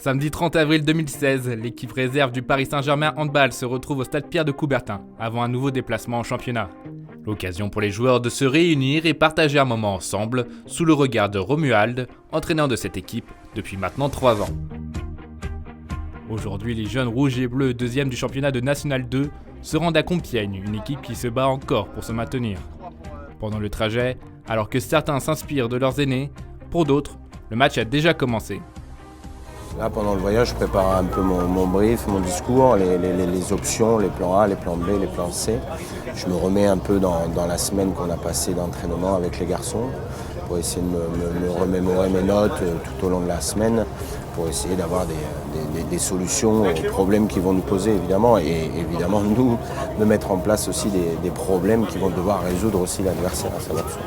Samedi 30 avril 2016, l'équipe réserve du Paris Saint-Germain handball se retrouve au stade Pierre de Coubertin, avant un nouveau déplacement en championnat. L'occasion pour les joueurs de se réunir et partager un moment ensemble, sous le regard de Romuald, entraîneur de cette équipe depuis maintenant 3 ans. Aujourd'hui, les jeunes rouges et bleus, deuxième du championnat de National 2, se rendent à Compiègne, une équipe qui se bat encore pour se maintenir. Pendant le trajet, alors que certains s'inspirent de leurs aînés, pour d'autres, le match a déjà commencé. Là, pendant le voyage, je prépare un peu mon brief, mon discours, les options, les plans A, les plans B, les plans C. Je me remets un peu dans la semaine qu'on a passée d'entraînement avec les garçons pour essayer de me remémorer mes notes tout au long de la semaine pour essayer d'avoir des solutions aux problèmes qui vont nous poser, évidemment, et évidemment, nous, de mettre en place aussi des problèmes qui vont devoir résoudre aussi l'adversaire à sa version.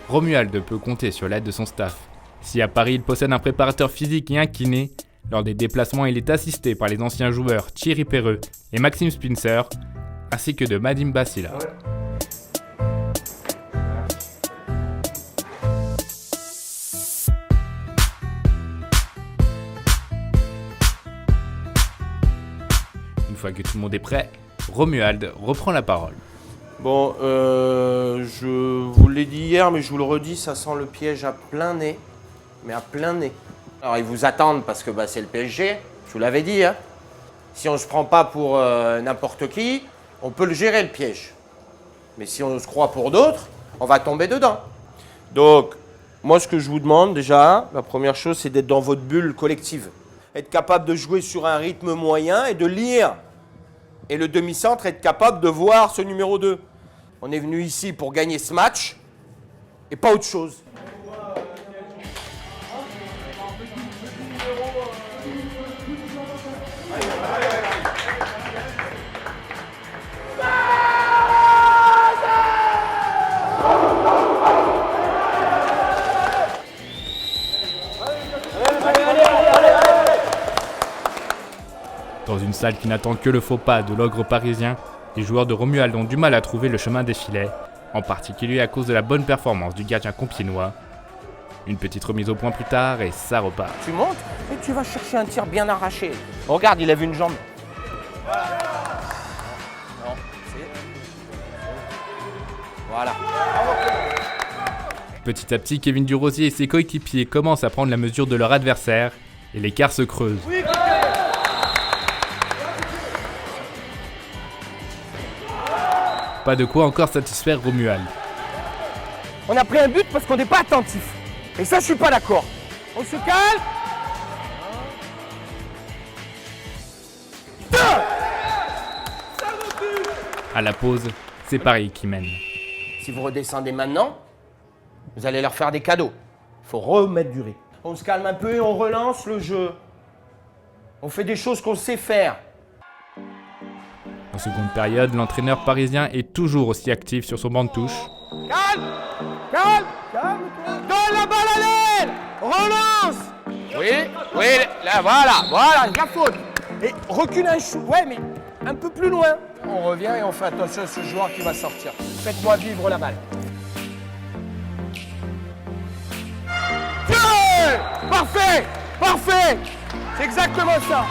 Romuald peut compter sur l'aide de son staff. Si à Paris il possède un préparateur physique et un kiné, lors des déplacements il est assisté par les anciens joueurs Thierry Perreux et Maxime Spincer, ainsi que de Madim Bassila. Une fois que tout le monde est prêt, Romuald reprend la parole. Bon, je vous l'ai dit hier, mais je vous le redis, ça sent le piège à plein nez. Mais à plein nez. Alors, ils vous attendent parce que c'est le PSG, je vous l'avais dit. Hein. Si on ne se prend pas pour n'importe qui, on peut le gérer, le piège. Mais si on se croit pour d'autres, on va tomber dedans. Donc, moi, ce que je vous demande déjà, la première chose, c'est d'être dans votre bulle collective. Être capable de jouer sur un rythme moyen et de lire. Et le demi-centre, être capable de voir ce numéro 2. On est venu ici pour gagner ce match et pas autre chose. Dans une salle qui n'attend que le faux pas de l'ogre parisien, les joueurs de Romuald ont du mal à trouver le chemin des filets, en particulier à cause de la bonne performance du gardien compiègnois. Une petite remise au point plus tard et ça repart. Tu montes et tu vas chercher un tir bien arraché. Regarde, il lève une jambe. Non, voilà. Petit à petit, Kevin Durosier et ses coéquipiers commencent à prendre la mesure de leur adversaire et l'écart se creuse. Pas de quoi encore satisfaire Romuald. On a pris un but parce qu'on n'est pas attentif. Et ça, je suis pas d'accord. On se calme. À la pause, c'est Paris qui mène. Si vous redescendez maintenant, vous allez leur faire des cadeaux. Il faut remettre du rythme. On se calme un peu et on relance le jeu. On fait des choses qu'on sait faire. En seconde période, l'entraîneur parisien est toujours aussi actif sur son banc de touche. Calme. Donne la balle à l'aile. Relance. Oui, là, voilà, la faute. Et recule un chou, ouais, mais un peu plus loin. On revient et on fait attention à ce joueur qui va sortir. Faites-moi vivre la balle. Parfait. C'est exactement ça.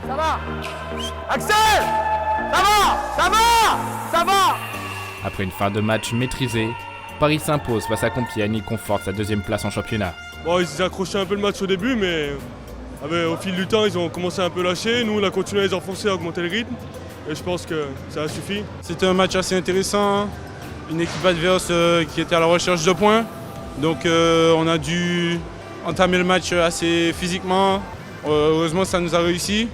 Ça va. Axel, ça va. Après une fin de match maîtrisée, Paris s'impose face à Compiègne et conforte sa deuxième place en championnat. Bon, ils accrochaient un peu le match au début, mais au fil du temps, ils ont commencé à un peu lâcher. Nous, on a continué à les enfoncer, à augmenter le rythme. Et je pense que ça a suffi. C'était un match assez intéressant. Une équipe adverse qui était à la recherche de points. Donc on a dû entamer le match assez physiquement. Heureusement, ça nous a réussi.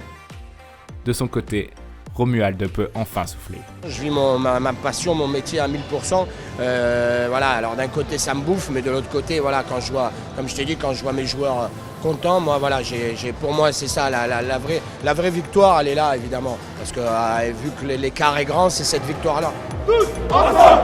De son côté, Romuald peut enfin souffler. Je vis ma passion, mon métier à 1000%. Voilà, alors d'un côté ça me bouffe, mais de l'autre côté, voilà, quand je vois, comme je t'ai dit, quand je vois mes joueurs contents, moi voilà, pour moi c'est ça, la vraie victoire, elle est là évidemment. Parce que vu que l'écart est grand, c'est cette victoire-là. Tous ensemble.